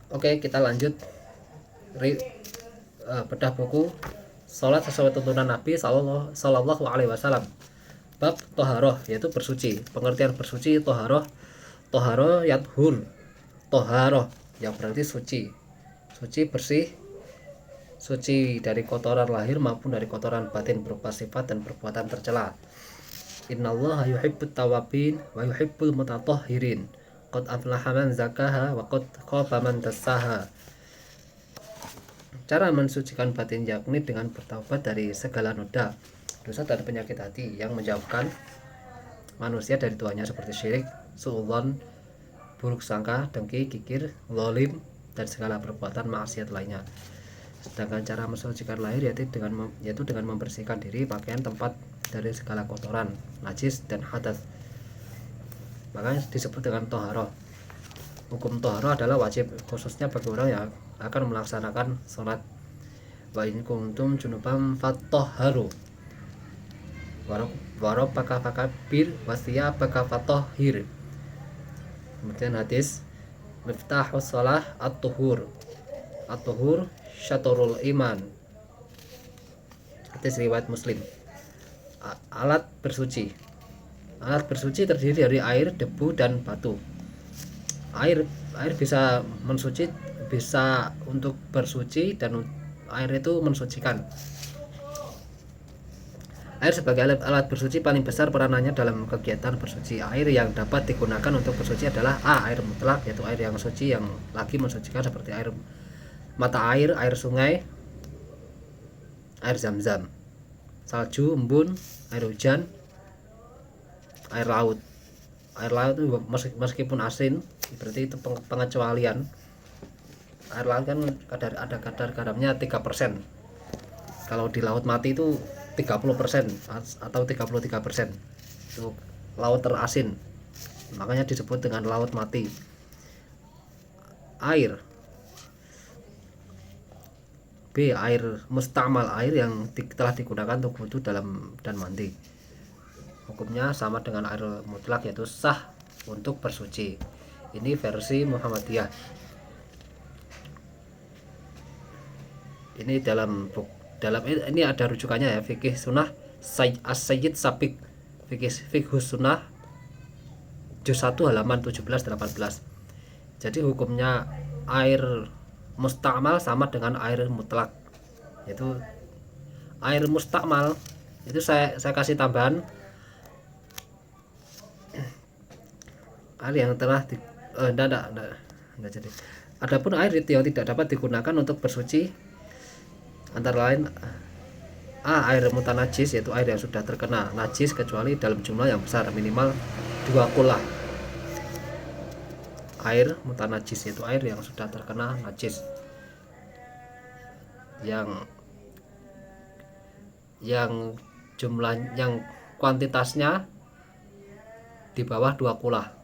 Oke, kita lanjut bedah buku Salat sesuai tuntunan Nabi Sallallahu Alaihi Wasallam. Bab toharoh, yaitu bersuci. Pengertian bersuci toharoh. Toharoh yathur. Toharoh yang berarti suci. Suci bersih, suci dari kotoran lahir maupun dari kotoran batin berupa sifat dan perbuatan tercela. Innallaha yuhibbut tawabin wa yuhibbul mutatahhirin. Qad aflaha man zakaha wa qad khaba man dassaha. Cara mensucikan batin yakni dengan bertaubat dari segala noda, dosa dan penyakit hati yang menjauhkan manusia dari Tuhannya seperti syirik, suudzon, buruk sangka, dengki, kikir, zalim, dan segala perbuatan maksiat lainnya. Sedangkan cara mensucikan lahir yaitu dengan membersihkan diri, pakaian, tempat dari segala kotoran, najis, dan hadas. Makanya disebut dengan toharoh. Hukum toharoh adalah wajib khususnya bagi orang yang akan melaksanakan sholat. Wa in kuntum junubam fattoharu warobaka fakabir wasiyabaka fattohir. Kemudian hadis miftahus sholah at-tuhur syaturul iman. Hadis riwayat Muslim. Alat bersuci terdiri dari air, debu, dan batu. Air bisa mensuci, bisa untuk bersuci, dan air itu mensucikan. Air sebagai alat bersuci paling besar peranannya dalam kegiatan bersuci. Air yang dapat digunakan untuk bersuci adalah air mutlak, yaitu air yang suci yang lagi mensucikan seperti air mata air sungai, air zam-zam, salju, embun, air hujan, air laut. Air laut itu meskipun asin, berarti itu pengecualian. Air laut kan ada kadar garamnya 3%. Kalau di laut mati itu 30% atau 33%. Itu laut terasin. Makanya disebut dengan laut mati. Air B. Air mustamal, air yang telah digunakan untuk wudhu dan mandi. Hukumnya sama dengan air mutlak, yaitu sah untuk bersuci. Ini versi Muhammadiyah. Ini dalam ini ada rujukannya ya, fikih sunnah As-Sayyid Sabiq, fikih sunnah juz 1 halaman 17-18. Jadi hukumnya air mustamal sama dengan air mutlak, yaitu air mustamal itu saya kasih tambahan air yang telah enggak jadi. Adapun air itu yang tidak dapat digunakan untuk bersuci antara lain air mutanajis, yaitu air yang sudah terkena najis kecuali dalam jumlah yang besar, minimal 2 kulah. Air mutanajis yaitu air yang sudah terkena najis, yang kuantitasnya di bawah 2 kulah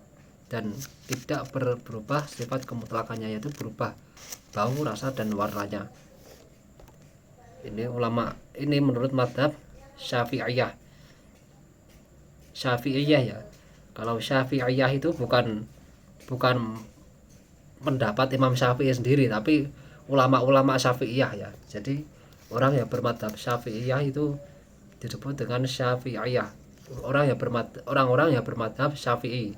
dan tidak berubah sifat kemutlakannya, yaitu berubah bau, rasa, dan warnanya. Ini menurut mazhab Syafi'iyah ya. Kalau Syafi'iyah itu bukan pendapat Imam Syafi'i sendiri, tapi ulama-ulama Syafi'iyah ya. Jadi orang yang bermadzhab Syafi'iyah itu disebut dengan Syafi'iyah. Orang-orang yang bermadzhab Syafi'i.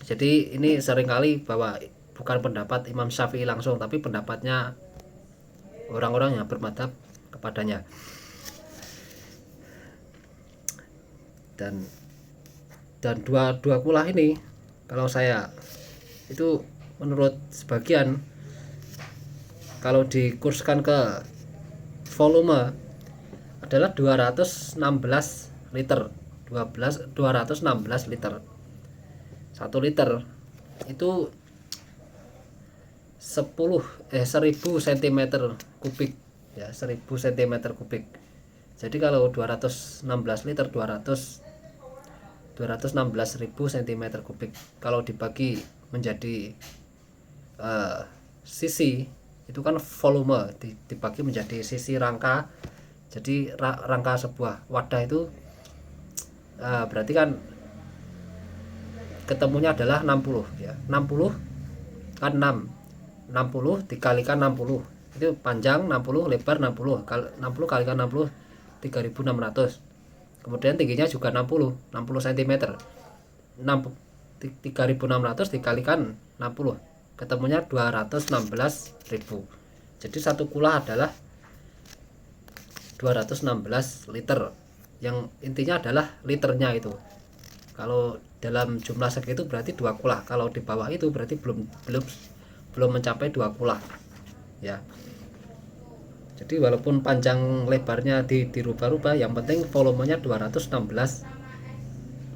Jadi ini seringkali bahwa bukan pendapat Imam Syafi'i langsung, tapi pendapatnya orang-orang yang bermadzhab kepadanya. Dan dua kulah ini, kalau saya itu menurut sebagian, kalau dikurskan ke volume adalah 216 liter. 216 liter. 1 liter itu 1000 cm kubik ya, 1000 cm kubik. Jadi kalau 216 liter 216.000 cm kubik, kalau dibagi menjadi sisi itu kan volume, dibagi menjadi sisi rangka. Jadi rangka sebuah wadah itu berarti kan ketemunya adalah 60 ya. 60 kan 6 60 dikalikan 60 itu panjang 60, lebar 60, 60 kalikan 60 3600. Kemudian tingginya juga 60 cm. 3600 dikalikan 60 ketemunya 216.000. Jadi satu kula adalah 216 liter, yang intinya adalah liternya itu. Kalau dalam jumlah segitu berarti 2 kula, kalau di bawah itu berarti belum mencapai 2 kula ya. Jadi walaupun panjang lebarnya dirubah-rubah, yang penting volumenya 216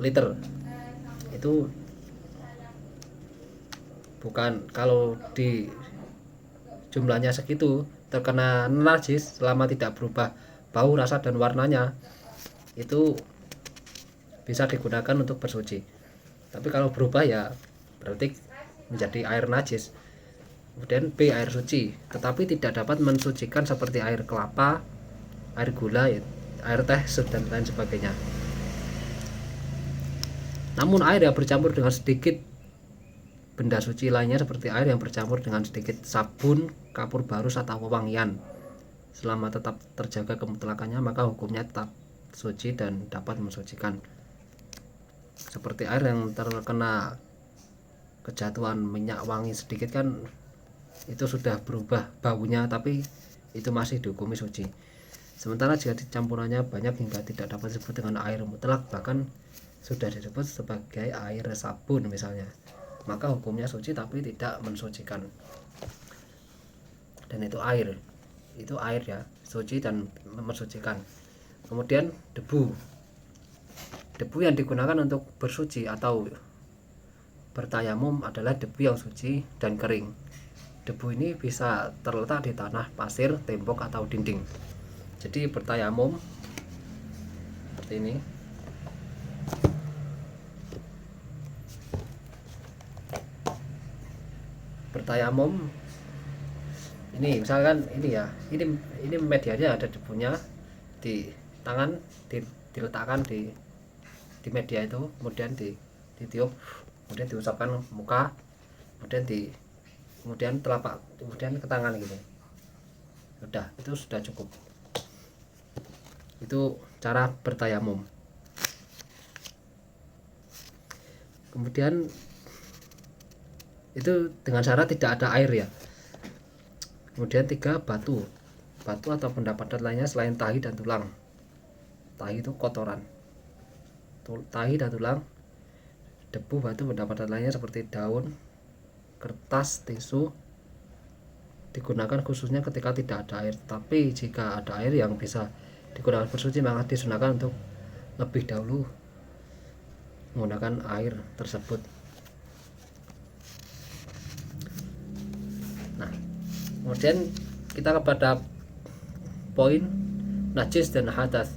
liter. Itu bukan, kalau di jumlahnya segitu terkena najis selama tidak berubah bau, rasa, dan warnanya, itu bisa digunakan untuk bersuci. Tapi kalau berubah ya berarti menjadi air najis. Kemudian B, air suci, tetapi tidak dapat mensucikan seperti air kelapa, air gula, air teh, dan lain sebagainya. Namun air yang bercampur dengan sedikit benda suci lainnya seperti air yang bercampur dengan sedikit sabun, kapur barus, atau wewangian, selama tetap terjaga kemutlakannya, maka hukumnya tetap suci dan dapat mensucikan. Seperti air yang terkena kejatuhan minyak wangi sedikit kan itu sudah berubah baunya, tapi itu masih dihukumi suci. Sementara jika campurannya banyak hingga tidak dapat disebut dengan air mutlak, bahkan sudah disebut sebagai air sabun misalnya, maka hukumnya suci tapi tidak mensucikan. Dan itu air ya, suci dan mensucikan. Kemudian debu yang digunakan untuk bersuci atau bertayamum adalah debu yang suci dan kering. Debu ini bisa terletak di tanah, pasir, tembok, atau dinding. Jadi bertayamum seperti ini. Bertayamum ini misalkan ini ya, ini medianya ada debunya di tangan, diletakkan di media itu, kemudian ditiup, kemudian diusapkan muka, kemudian telapak, kemudian ke tangan gitu. Sudah, itu sudah cukup. Itu cara bertayamum. Kemudian itu dengan syarat tidak ada air ya. Kemudian 3, batu atau benda padat lainnya selain tahi dan tulang. Tahi itu kotoran, tahi dan tulang, debu, batu, benda padat lainnya seperti daun, kertas, tisu digunakan khususnya ketika tidak ada air. Tapi jika ada air yang bisa digunakan bersuci, maka disunahkan untuk lebih dahulu menggunakan air tersebut. Nah, kemudian kita kepada poin najis dan hadas.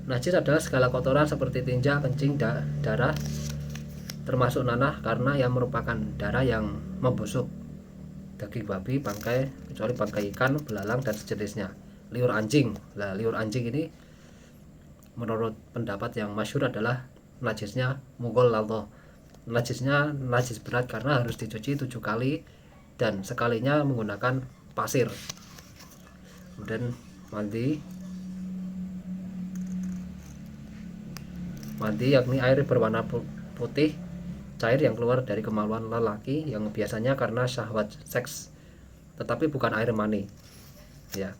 Najis adalah segala kotoran seperti tinja, kencing, darah, termasuk nanah, karena yang merupakan darah yang membusuk, daging babi, bangkai, kecuali bangkai ikan, belalang, dan sejenisnya, liur anjing. Nah, liur anjing ini menurut pendapat yang masyhur adalah najisnya mugol lalto. Najisnya najis berat karena harus dicuci 7 kali dan sekalinya menggunakan pasir. Kemudian mandi yakni air berwarna putih cair yang keluar dari kemaluan lelaki yang biasanya karena syahwat seks, tetapi bukan air mani ya.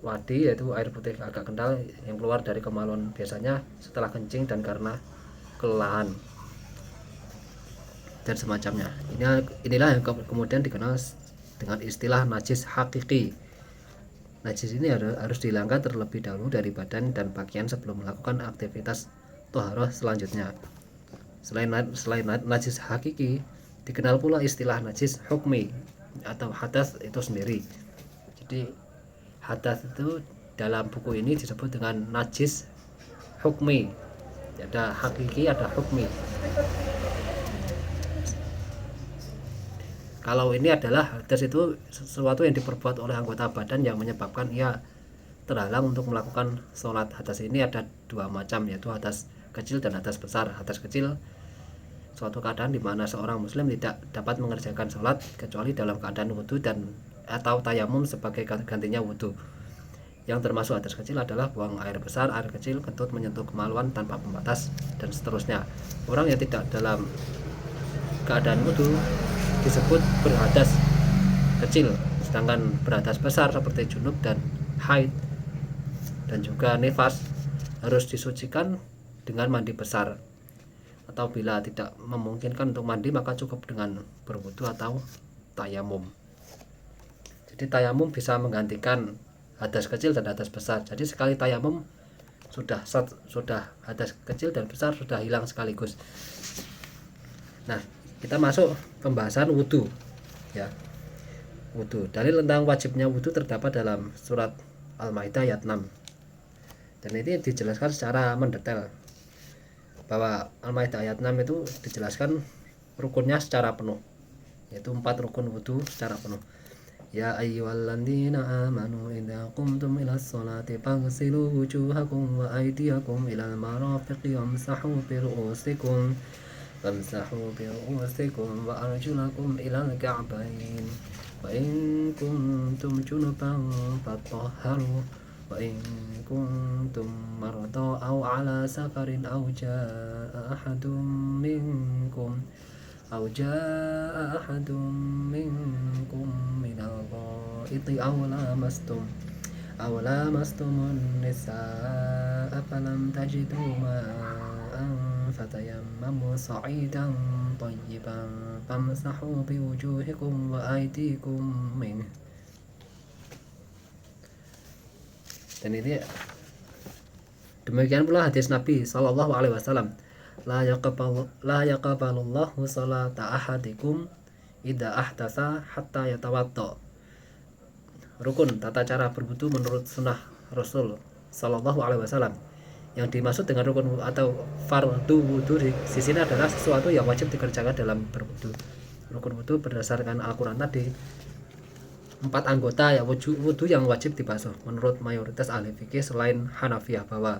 Wadi yaitu air putih agak kental yang keluar dari kemaluan biasanya setelah kencing dan karena kelelahan dan semacamnya. Inilah yang kemudian dikenal dengan istilah najis hakiki. Najis ini harus dihilangkan terlebih dahulu dari badan dan pakaian sebelum melakukan aktivitas toharoh selanjutnya. Selain najis hakiki, dikenal pula istilah najis hukmi atau hadas itu sendiri. Jadi hadas itu dalam buku ini disebut dengan najis hukmi. Ada hakiki, ada hukmi. Kalau ini adalah hadas, itu sesuatu yang diperbuat oleh anggota badan yang menyebabkan ia terhalang untuk melakukan sholat. Hadas ini ada 2 macam, yaitu hadas kecil dan hadas besar. Hadas kecil suatu keadaan di mana seorang muslim tidak dapat mengerjakan sholat kecuali dalam keadaan wudhu dan atau tayamum sebagai gantinya wudhu. Yang termasuk hadas kecil adalah buang air besar, air kecil, kentut, menyentuh kemaluan tanpa pembatas, dan seterusnya. Orang yang tidak dalam keadaan wudhu disebut berhadas kecil, sedangkan berhadas besar seperti junub dan haid dan juga nifas harus disucikan dengan mandi besar, atau bila tidak memungkinkan untuk mandi maka cukup dengan berwudu atau tayamum. Jadi tayamum bisa menggantikan hadas kecil dan hadas besar. Jadi sekali tayamum sudah hadas kecil dan besar sudah hilang sekaligus. Nah, kita masuk pembahasan wudu ya. Wudu. Dalil tentang wajibnya wudu terdapat dalam surat Al-Maidah ayat 6. Dan ini dijelaskan secara mendetail bahwa Al-Maidah ayat 6 itu dijelaskan rukunnya secara penuh, yaitu 4 rukun wudu secara penuh. Ya ayyuhalladzina amanu idza qumtum ilas sholati faghsilu wujuhakum wa aydiyakum ilal marafiqi wamsahu bi ru'usikum wa arjulakum ilal ka'bayn wa in kuntum junuban fatahharu wa in kuntum marada aw ala safarin aw jaa ahadum minkum minal ghaiti aw lamastumun nisaa falam tajidu ma'an fatayammamu sa'idan thayyiban famsahu biwujuhikum wa aydikum min. Dan ini demikian pula hadis Nabi sallallahu alaihi wasallam, la yaqbalullahu salata ahadikum idza ahdatsa hatta yatawadda. Rukun tata cara berwudu menurut sunnah Rasul sallallahu alaihi wasallam. Yang dimaksud dengan rukun atau fardu wudu di sini adalah sesuatu yang wajib dikerjakan dalam berwudu. Rukun wudu berdasarkan Al-Qur'an tadi 4 anggota ya wudu yang wajib dibasuh menurut mayoritas ahli fikih selain Hanafiyah, bahwa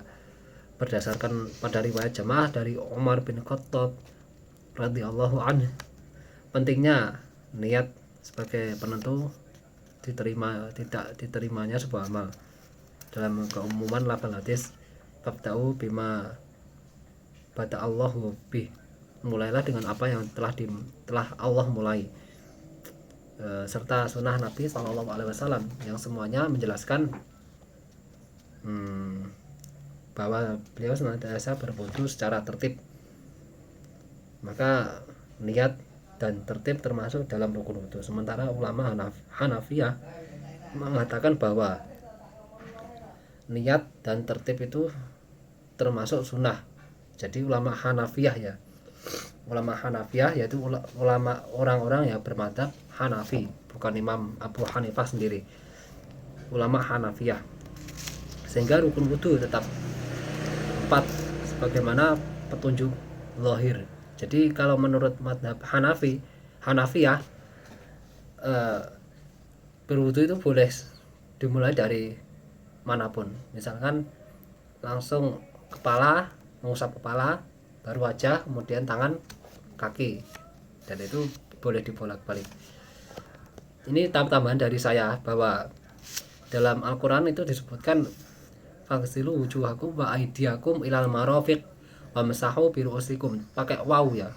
berdasarkan pada riwayat jamaah dari Umar bin Khattab radhiyallahu anhu, pentingnya niat sebagai penentu tidak diterimanya sebuah amal. Dalam keumuman lafal hadis fabda'u bima bada Allahu bih, mulailah dengan apa yang telah Allah mulai, serta sunnah Nabi Sallallahu Alaihi Wasallam yang semuanya menjelaskan bahwa beliau senantiasa berwudu secara tertib. Maka niat dan tertib termasuk dalam rukun wudu. Sementara ulama Hanafiyah mengatakan bahwa niat dan tertib itu termasuk sunnah. Jadi ulama Hanafiyah yaitu ulama orang-orang yang bermadzhab Hanafi, bukan Imam Abu Hanifah sendiri, ulama Hanafiyah. Sehingga rukun wudu tetap 4 sebagaimana petunjuk zahir. Jadi kalau menurut madzhab Hanafiyah berwudu itu boleh dimulai dari manapun. Misalkan langsung kepala, mengusap kepala, baru wajah, kemudian tangan, kaki, dan itu boleh dibolak-balik. Ini tambahan dari saya bahwa dalam Al-Quran itu disebutkan faghsilu wujuhakum wa aydiyakum ilal marafiq wamsahu bi ru'usikum, pakai waw ya.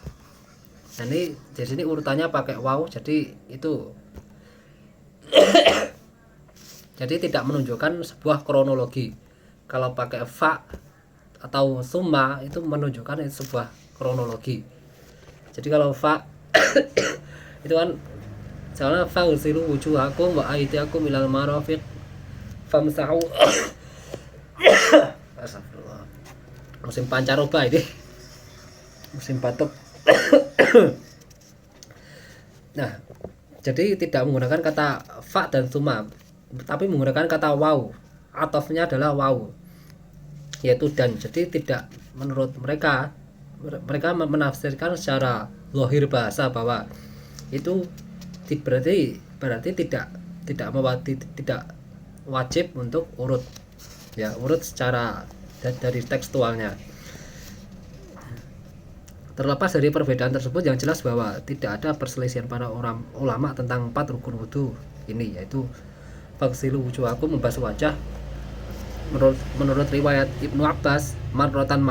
Dan ini di sini urutannya pakai waw, jadi itu jadi tidak menunjukkan sebuah kronologi. Kalau pakai fa atau summa itu menunjukkan itu sebuah kronologi. Jadi kalau fa itu kan soalnya faghsilu wujuhakum wa aydiyakum ilal marafiq famsahu. Astagfirullah. Musim pancaroba ini. Musim batuk. Nah, jadi tidak menggunakan kata fa dan summa, tapi menggunakan kata waw. Atofnya adalah waw, yaitu dan. Jadi tidak, menurut mereka menafsirkan secara zahir bahasa bahwa itu berarti tidak wajib untuk urut ya, urut secara dari tekstualnya. Terlepas dari perbedaan tersebut, yang jelas bahwa tidak ada perselisihan para orang ulama tentang 4 rukun wudhu ini, yaitu faghsilu wujuhakum, membasuh wajah, menurut riwayat Ibnu Abbas, marrotan,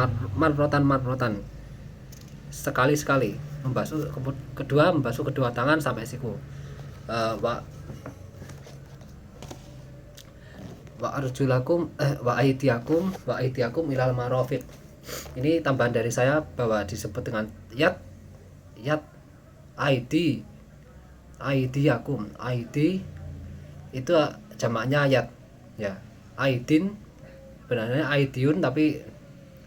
sekali-sekali membasuh, kedua membasuh kedua tangan sampai siku. Wa arjulakum wa aidiakum ilal marafiq. Ini tambahan dari saya bahwa disebut dengan yad aidiakum. Aidi itu jamaknya yad ya. Aidin benarnya aidiun, tapi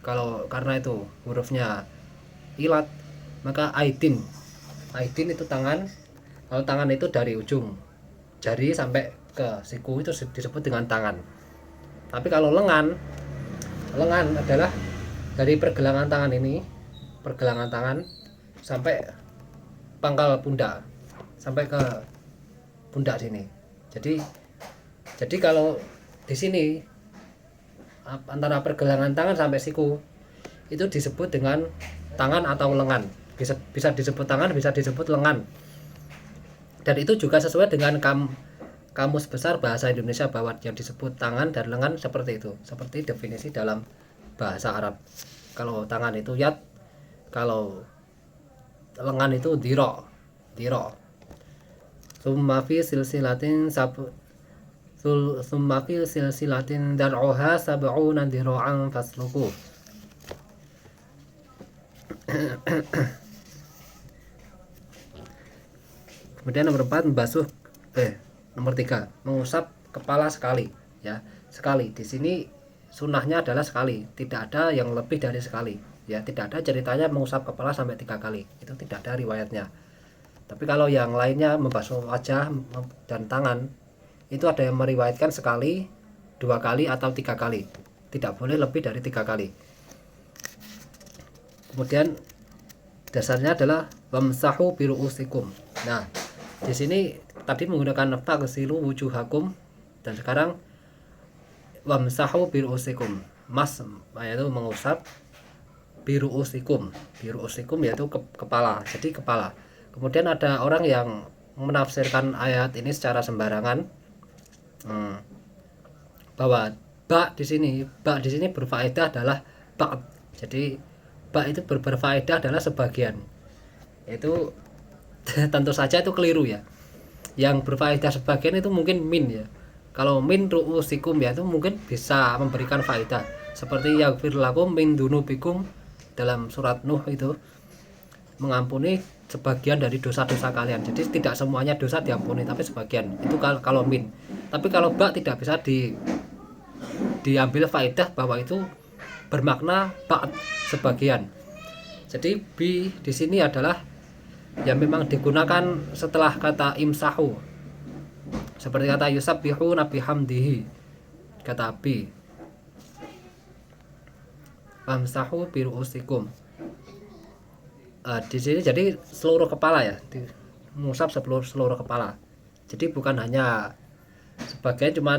kalau karena itu hurufnya ilat maka aidin itu tangan. Kalau tangan itu dari ujung jari sampai ke siku itu disebut dengan tangan. Tapi kalau lengan adalah dari pergelangan tangan sampai pangkal pundak, sampai ke pundak sini. Jadi kalau di sini antara pergelangan tangan sampai siku itu disebut dengan tangan atau lengan. Bisa disebut tangan, bisa disebut lengan. Dan itu juga sesuai dengan Kamus Besar Bahasa Indonesia bahwa yang disebut tangan dan lengan seperti itu, seperti definisi dalam bahasa Arab. Kalau tangan itu yad, kalau lengan itu diro. Summa fi silsilatin dar'uha sab'una dira'an fasluku. Kemudian nomor 4 nomor 3 mengusap kepala sekali ya. Sekali di sini sunnahnya adalah sekali, tidak ada yang lebih dari sekali ya. Tidak ada ceritanya mengusap kepala sampai 3 kali, itu tidak ada riwayatnya. Tapi kalau yang lainnya membasuh wajah dan tangan itu ada yang meriwayatkan sekali, 2 kali atau 3 kali, tidak boleh lebih dari 3 kali. Kemudian dasarnya adalah wamsahu biru'usikum. Nah, di sini tadi menggunakan faghsilu wujuhakum dan sekarang wamsahu biru'usikum. Yaitu mengusap biru'usikum. Biru'usikum yaitu kepala. Jadi kepala. Kemudian ada orang yang menafsirkan ayat ini secara sembarangan, bahwa ba di sini berfaedah adalah ba'd. Jadi ba itu berfaedah adalah sebagian. Itu tentu saja itu keliru ya. Yang berfaedah sebagian itu mungkin min ya. Kalau min ru'usikum ya itu mungkin bisa memberikan faedah. Seperti yaghfir lakum min dunubikum dalam surat Nuh itu, mengampuni sebagian dari dosa-dosa kalian. Jadi tidak semuanya dosa diampuni, tapi sebagian. Itu kalau min. Tapi kalau ba tidak bisa diambil faedah bahwa itu bermakna ba'd, sebagian. Jadi bi di sini adalah yang memang digunakan setelah kata imsahu, seperti kata yusabbihu nabi hamdihi, kata bi amsahu biru'usikum. Di sini jadi seluruh kepala ya, mengusap seluruh kepala. Jadi bukan hanya sebagian cuma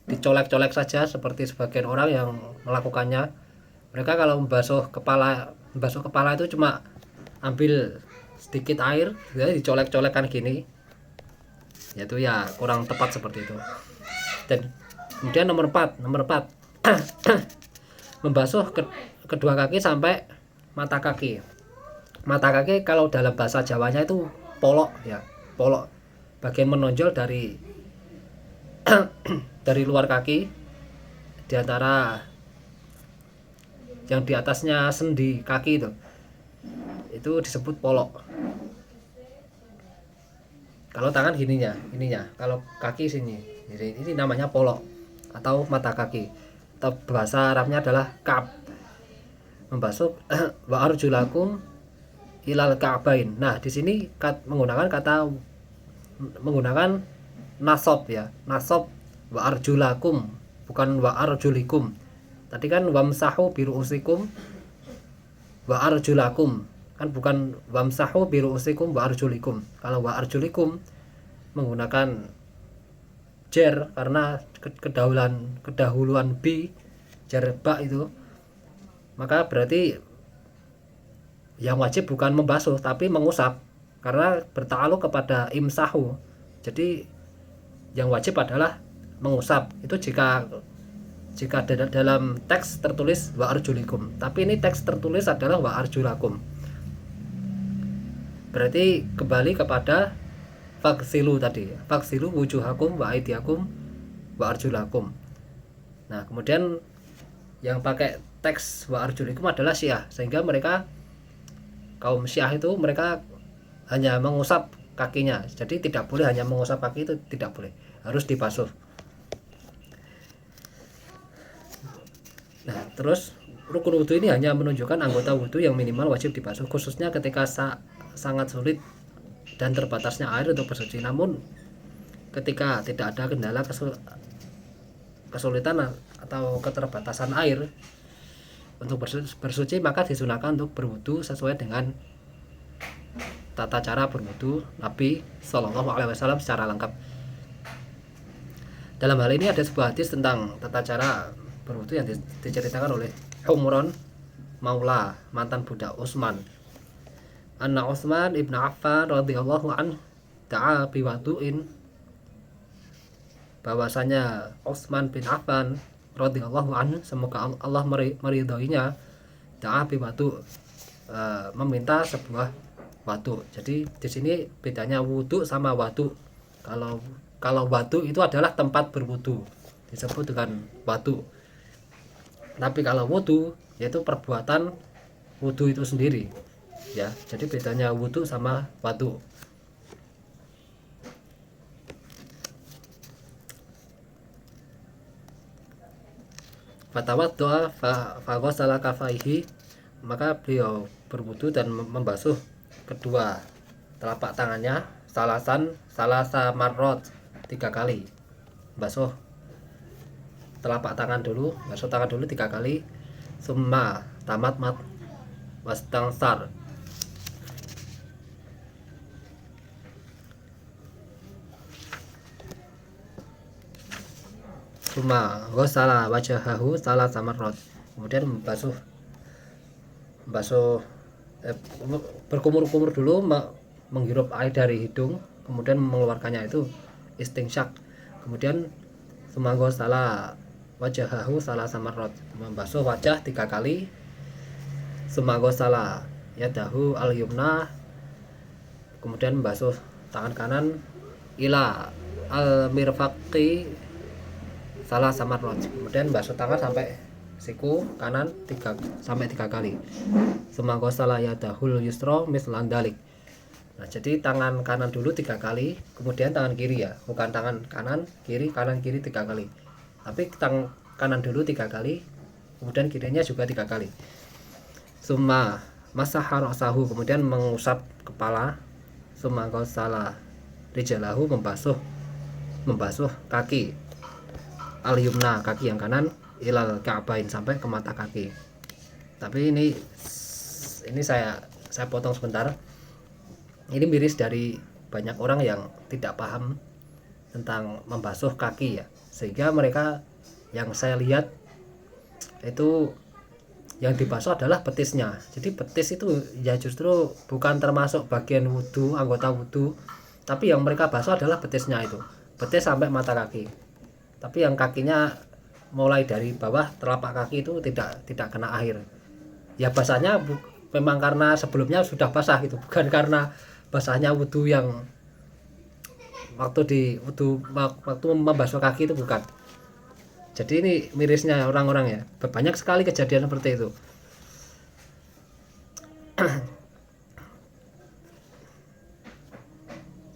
dicolek-colek saja seperti sebagian orang yang melakukannya. Mereka kalau membasuh kepala itu cuma ambil sedikit air ya, dicolek-colekkan gini. Yaitu ya kurang tepat seperti itu. Dan kemudian nomor 4 membasuh kedua kaki sampai mata kaki. Mata kaki kalau dalam bahasa Jawanya itu polok ya, polok, bagian menonjol dari dari luar kaki, di antara yang di atasnya sendi kaki itu disebut polok. Kalau tangan ininya, kalau kaki sini, ini namanya polok atau mata kaki. Atau bahasa Arabnya adalah ka'b. Membasuh wa arjulakum ilal ka'bain. Nah, di sini menggunakan nasab ya. Nasab wa arjulakum, bukan wa arjulikum. Tadi kan wamsahu biru'usikum wa arjulakum. Kan bukan wamsahu biru'usikum wa arjulikum. Kalau wa arjulikum menggunakan jer karena kedahuluan bi, jer ba itu. Maka berarti Yang wajib bukan membasuh tapi mengusap, karena bertakluk kepada imsahu. Jadi yang wajib adalah mengusap. Itu jika dalam teks tertulis wa arjulikum, tapi ini teks tertulis adalah wa arjulakum. Berarti kembali kepada faksilu tadi, faksilu wujuhakum wa aidiakum wa arjulakum. Nah kemudian yang pakai teks wa arjulikum adalah Syiah, sehingga mereka kaum Syiah itu mereka hanya mengusap kakinya. Jadi tidak boleh hanya mengusap kaki, itu tidak boleh, harus dibasuh. Nah terus rukun wudhu ini hanya menunjukkan anggota wudhu yang minimal wajib dibasuh, khususnya ketika sangat sulit dan terbatasnya air untuk bersuci. Namun ketika tidak ada kendala kesulitan atau keterbatasan air untuk bersuci, maka disunahkan untuk berwudu sesuai dengan tata cara berwudu Nabi Shallallahu Alaihi Wasallam secara lengkap. Dalam hal ini ada sebuah hadis tentang tata cara berwudu yang diceritakan oleh Humron Maula, mantan budak Utsman. Anna Utsman ibn Affan radhiyallahu anhu da'a biwadu'in, bahwasanya Utsman bin Affan radhiyallahu anhu, semoga Allah meridhoinya, da'a biwadu, meminta sebuah wadu. Jadi di sini bedanya wudu sama wadu. Kalau wadu itu adalah tempat berwudu, disebut dengan wadu. Tapi kalau wudu yaitu perbuatan wudu itu sendiri. Ya, jadi bedanya wudu sama wadu. Fatawaddoa faghasala kafaihi, maka beliau berwudu dan membasuh kedua telapak tangannya, salasa marrot, 3 kali. Basuh telapak tangan dulu, basuh tangan dulu 3 kali. Summa tamat wastangsar, summa ghasala wajahahu salah samarrot, kemudian membasuh berkumur-kumur dulu, menghirup air dari hidung, kemudian mengeluarkannya, itu istinsyak. Kemudian summa ghasala wajahahu salah samarrot, membasuh wajah 3 kali. Summa ghasala yadahu al yumna, kemudian membasuh tangan kanan ila al mirfaqi salah samarrot, kemudian basuh tangan sampai siku kanan 3 kali. Summa ghasala yadahul yusra mislan dalik. Nah, jadi tangan kanan dulu 3 kali, kemudian tangan kiri, ya, bukan tangan kanan kiri 3 kali, tapi tangan kanan dulu 3 kali, kemudian kirinya juga 3 kali. Summa masaha ra'sahu, kemudian mengusap kepala. Summa ghasala rijalahu, membasuh kaki, al yumna, kaki yang kanan, ilal ka'bain, sampai ke mata kaki. Tapi ini saya potong sebentar. Ini miris dari banyak orang yang tidak paham tentang membasuh kaki, ya, sehingga mereka, yang saya lihat itu yang dibasuh adalah betisnya. Jadi betis itu ya justru bukan termasuk bagian wudu, anggota wudu, tapi yang mereka basuh adalah betisnya, itu betis sampai mata kaki. Tapi yang kakinya mulai dari bawah telapak kaki itu tidak kena air. Ya basahnya memang karena sebelumnya sudah basah, gitu, bukan karena basahnya wudu yang waktu membasuh kaki itu, bukan. Jadi ini mirisnya orang-orang, ya, banyak sekali kejadian seperti itu.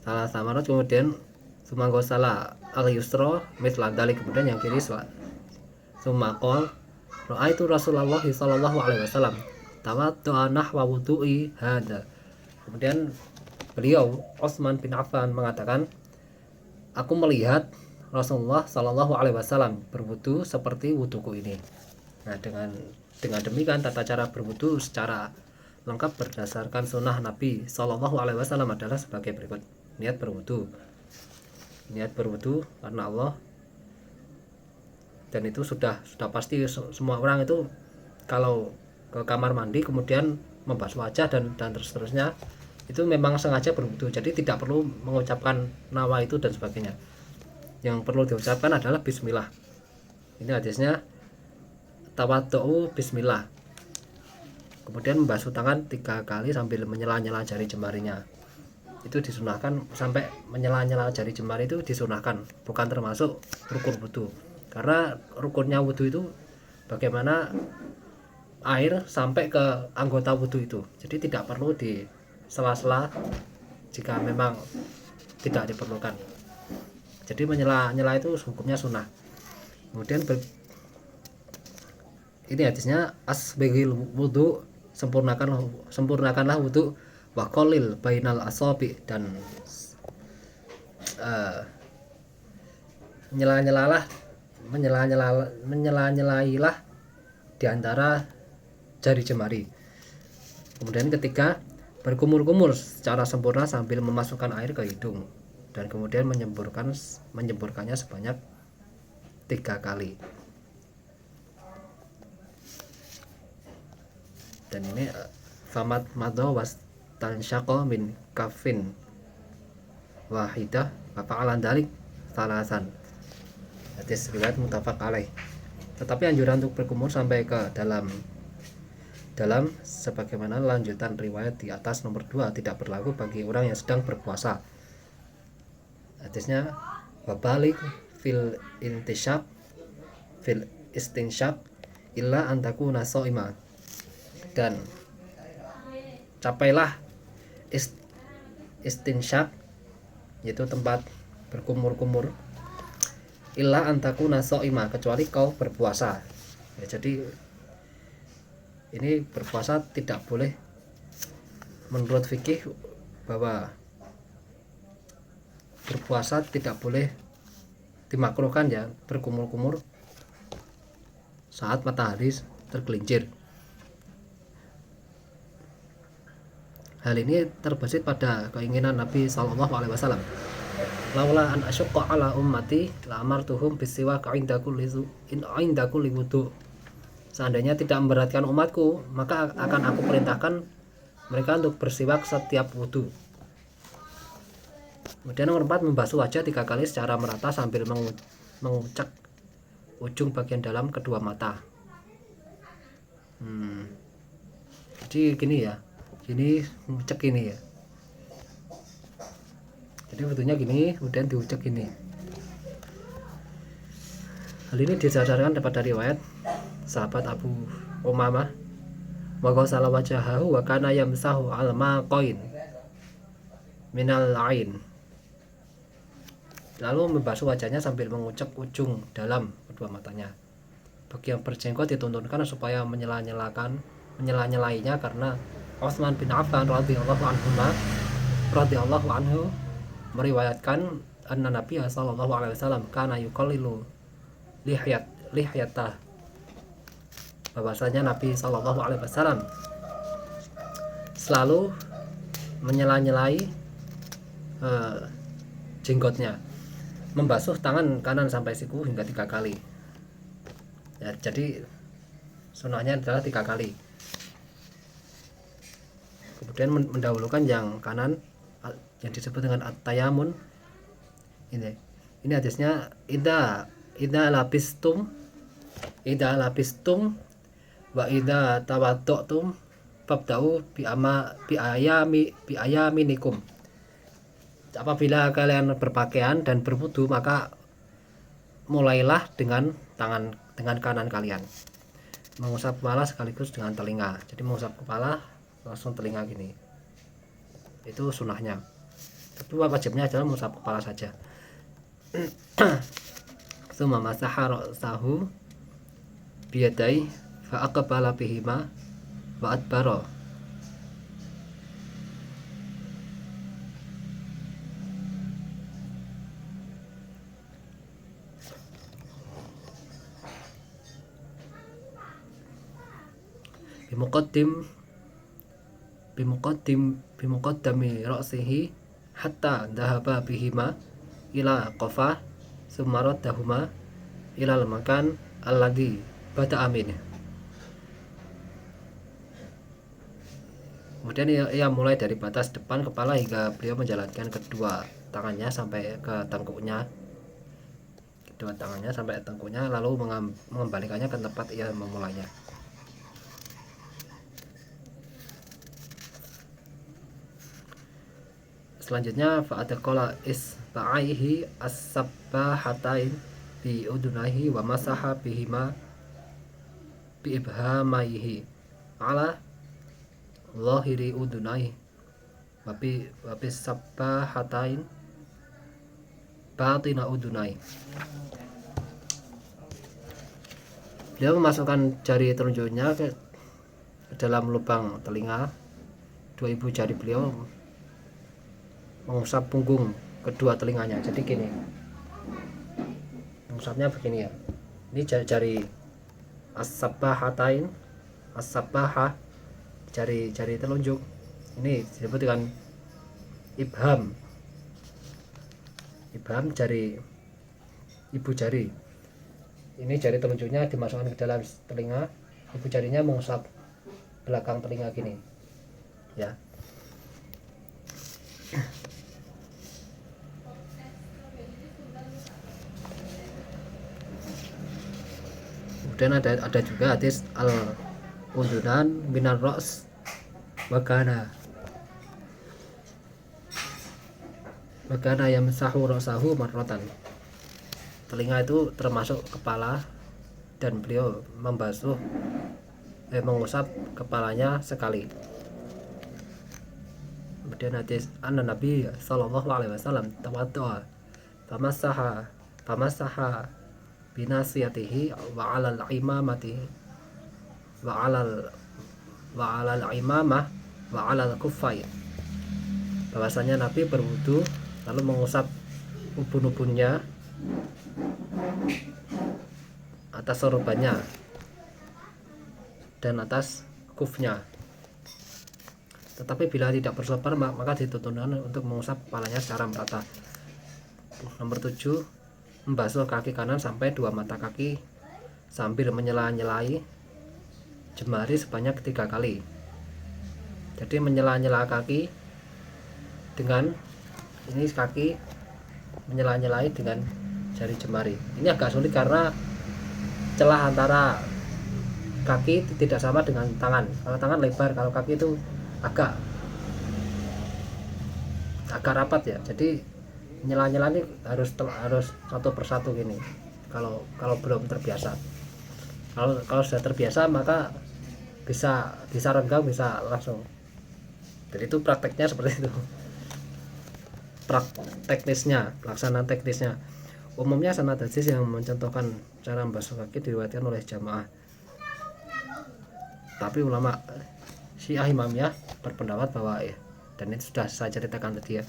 Salah samarot, kemudian summa ghasala al yusra misla dalik, kemudian yang kiri summa qol ra'aitu Rasulullah sallallahu alaihi wasallam tawaddu'a nahwa wudu'i hada. Kemudian beliau Utsman bin Affan mengatakan, aku melihat Rasulullah sallallahu alaihi wasallam berwudu seperti wuduku ini. Nah, dengan demikian tata cara berwudu secara lengkap berdasarkan sunnah Nabi sallallahu alaihi wasallam adalah sebagai berikut. Niat berwudu karena Allah, dan itu sudah pasti semua orang itu kalau ke kamar mandi kemudian membasuh wajah dan terus-terusnya, itu memang sengaja berwudu, jadi tidak perlu mengucapkan nawa itu dan sebagainya. Yang perlu diucapkan adalah bismillah. Ini hadisnya, tawaddu bismillah. Kemudian membasuh tangan 3 kali sambil menyela-nyela jari jemarinya. Itu disunahkan, sampai menyela-nyela jari jemari itu disunahkan, bukan termasuk rukun wudu. Karena rukunnya wudu itu bagaimana air sampai ke anggota wudu itu. Jadi tidak perlu di sela-sela jika memang tidak diperlukan. Jadi menyela-nyela itu hukumnya sunnah. Kemudian ini hadisnya, asbigil wudu, sempurnakanlah wudu, wa qalil bainal asabi, dan menyela-nyelailah di antara jari jemari. Kemudian ketiga, berkumur-kumur secara sempurna sambil memasukkan air ke hidung, dan kemudian menyemburkannya sebanyak 3 kali. Dan ini famat madho was tansyaqa min kafin wahidah wa fa'alan dalik salasan. Hadis riwayat muttafaq alaih. Tetapi anjuran untuk berkumur sampai ke dalam sebagaimana lanjutan riwayat di atas nomor 2 tidak berlaku bagi orang yang sedang berpuasa. Hadisnya, wabalik fil istinsyaq illa antakuna shaima, dan capailah istinsyaq, yaitu tempat berkumur-kumur, illa antakuna shaima, kecuali kau berpuasa. Ya, jadi ini berpuasa tidak boleh, menurut fikih bahwa berpuasa tidak boleh dimakruhkan ya berkumur-kumur saat matahari tergelincir. Hal ini terbesit pada keinginan Nabi SAW. Laula an asyqa ala ummati la amartuhum bisiwak inda kulli wudu. Seandainya tidak memberatkan umatku, maka akan aku perintahkan mereka untuk bersiwak setiap wudu. Kemudian nomor 4, membasuh wajah 3 kali secara merata sambil mengucek ujung bagian dalam kedua mata. Jadi gini ya, gini ngucek ini ya. Jadi wudunya gini, kemudian diucek gini. Hal ini didasarkan dapat dari riwayat sahabat Abu Umamah, wa ghasala wajhahu wa kana yamsahu al-maqain minal ain. Lalu membasuh wajahnya sambil mengucek ujung dalam kedua matanya. Bagi yang berjenggot dituntunkan supaya menyela-nyelainya, karena Utsman bin Affan radhiyallahu anhu meriwayatkan anna Nabi sallallahu alaihi wasallam kana yuqallilu lihyatah, bahwasanya Nabi sallallahu alaihi wasallam selalu menyela-nyelai jenggotnya, membasuh tangan kanan sampai siku hingga 3 kali. Ya, jadi sunahnya adalah 3 kali. Kemudian mendahulukan yang kanan yang disebut dengan at-tayamun. Ini hadisnya, idza labistum wa idza tawaddutum fabda'u bi ayaminikum. Apabila kalian berpakaian dan berwudu, maka mulailah dengan kanan kalian. Mengusap kepala sekaligus dengan telinga. Jadi mengusap kepala langsung telinga gini. Itu sunahnya. Tapi wajibnya adalah mengusap kepala saja. Tsumma masaha ra'sahu biyadai fa aqbala bihima wa adbara. bimuqaddami ra'sihi hatta dhahaba bihima ila qafa summa raddahuma ila al-makan alladhi bada'a min. Kemudian ia mulai dari batas depan kepala hingga beliau menjalankan kedua tangannya sampai ke tengkuknya, lalu mengembalikannya ke tempat ia memulainya. Selanjutnya fa'adqala isba'aihi as-sabbahatain bi udunaihi wa masaha bihima bi ibhamaihi ala zahiri udunaihi wa bi sabbahatain batina udunai. Beliau memasukkan jari telunjuknya ke dalam lubang telinga. Dua ibu jari beliau mengusap punggung kedua telinganya. Jadi gini, mengusapnya begini ya. Ini jari as-sabbahatain, as-sabbahah, jari telunjuk. Ini disebut dengan ibham. Ibham jari ibu jari. Ini jari telunjuknya dimasukkan ke dalam telinga, ibu jarinya mengusap belakang telinga gini. Ya. Kemudian ada juga hadis al-udunan minar ra's wakana yamsahu ra'sahu marratan. Telinga itu termasuk kepala dan beliau mengusap kepalanya sekali. Kemudian hadis anna Nabi sallallahu alaihi wasallam tawaddaa famasaha binasiyatihi wa 'alal imamati wa 'alal imamah wa 'alal kuffai. Bahwasanya Nabi berwudu lalu mengusap ubun-ubunnya, atas sorbannya dan atas kufnya. Tetapi bila tidak bersopan maka dituntunkan untuk mengusap kepalanya secara merata. Nomor 7, membasuh kaki kanan sampai dua mata kaki sambil menyela-nyelai jemari sebanyak 3 kali. Jadi menyela-nyela kaki dengan ini, kaki menyela-nyelai dengan jari jemari. Ini agak sulit karena celah antara kaki tidak sama dengan tangan. Kalau tangan lebar, kalau kaki itu agak rapat ya. Jadi nyela-nyela ini harus satu persatu gini. Kalau belum terbiasa. Kalau sudah terbiasa maka bisa renggang, bisa langsung. Jadi itu prakteknya seperti itu. Pelaksanaan teknisnya. Umumnya sanad hadis yang mencontohkan cara membasuh kaki diriwayatkan oleh jamaah. Tapi ulama Syiah Imamiyah berpendapat bahwa dan itu sudah saya ceritakan tadi ya.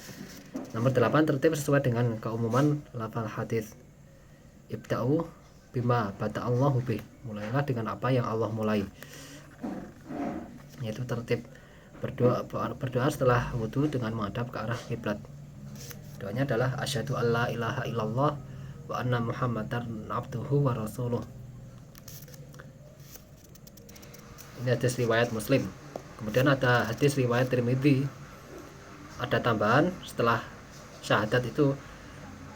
Nomor 8, tertib sesuai dengan keumuman lafal hadis. Ibda'u bima bada'allahu bih. Mulailah dengan apa yang Allah mulai. Yaitu tertib berdoa setelah wudu dengan menghadap ke arah kiblat. Doanya adalah asyhadu alla ilaha illallah wa anna muhammadan abduhu wa rasuluh. Ini hadis riwayat Muslim. Kemudian ada hadis riwayat Tirmidzi. Ada tambahan setelah syahadat itu,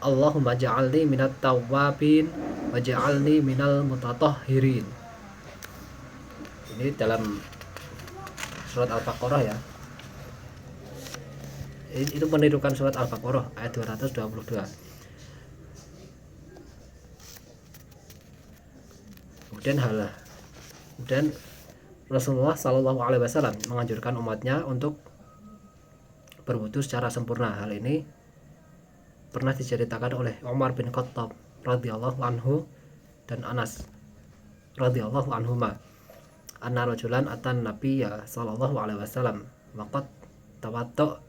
Allahumma ja'alni minat tawwabin wa ja'alni minal mutatahhirin. Ini dalam surat Al-Baqarah ya. Itu menirukan surat Al-Baqarah ayat 222. Kemudian Rasulullah Shallallahu Alaihi Wasallam menganjurkan umatnya untuk berwudu secara sempurna. Hal ini pernah diceritakan oleh Umar bin Khattab radhiyallahu anhu dan Anas radhiyallahu anhuma. Anna rajulan atan nabiyya sallallahu alaihi wasallam waqad tawadda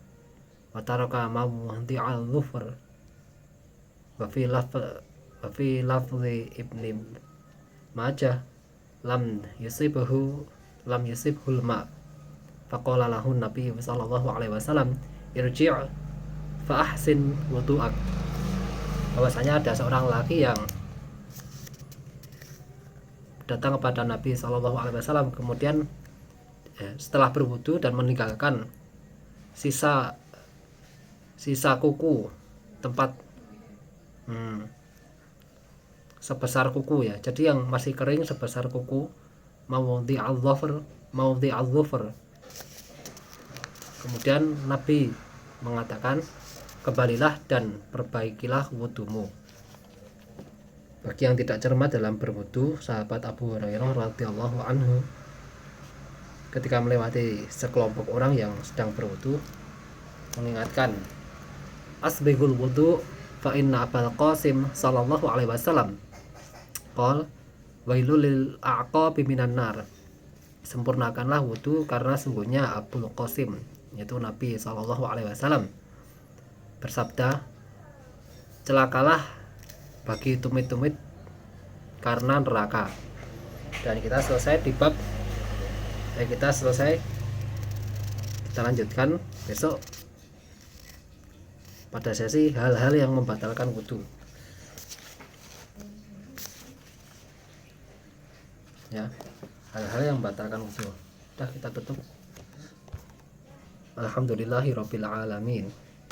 wa taraka mawdi'al dhufr wa fi lafzi Ibni Majah lam yusibhul ma. Faqala lahu Nabi sallallahu alaihi wasallam irji' fa ahsin wudu'ak. Bahwasanya ada seorang laki yang datang kepada Nabi sallallahu alaihi wasallam, kemudian setelah berwudu dan meninggalkan sisa kuku tempat sebesar kuku ya, jadi yang masih kering sebesar kuku, maudhi al-dhufr. Kemudian Nabi mengatakan, kembalilah dan perbaikilah wudumu. Bagi yang tidak cermat dalam berwudu, sahabat Abu Hurairah radhiyallahu anhu ketika melewati sekelompok orang yang sedang berwudu mengingatkan, asbigul wudu fa inna Abul Qasim sallallahu alaihi wasallam qol wailul lil a'qabi minan nar. Sempurnakanlah wudu karena sungguhnya Abul Qasim, yaitu Nabi sallallahu alaihi wasallam, bersabda, celakalah bagi tumit-tumit karena neraka. Dan kita selesai di bab kita lanjutkan besok pada sesi hal-hal yang membatalkan wudu ya, hal-hal yang membatalkan wudu. Kita tutup. Alhamdulillahirabbil alamin.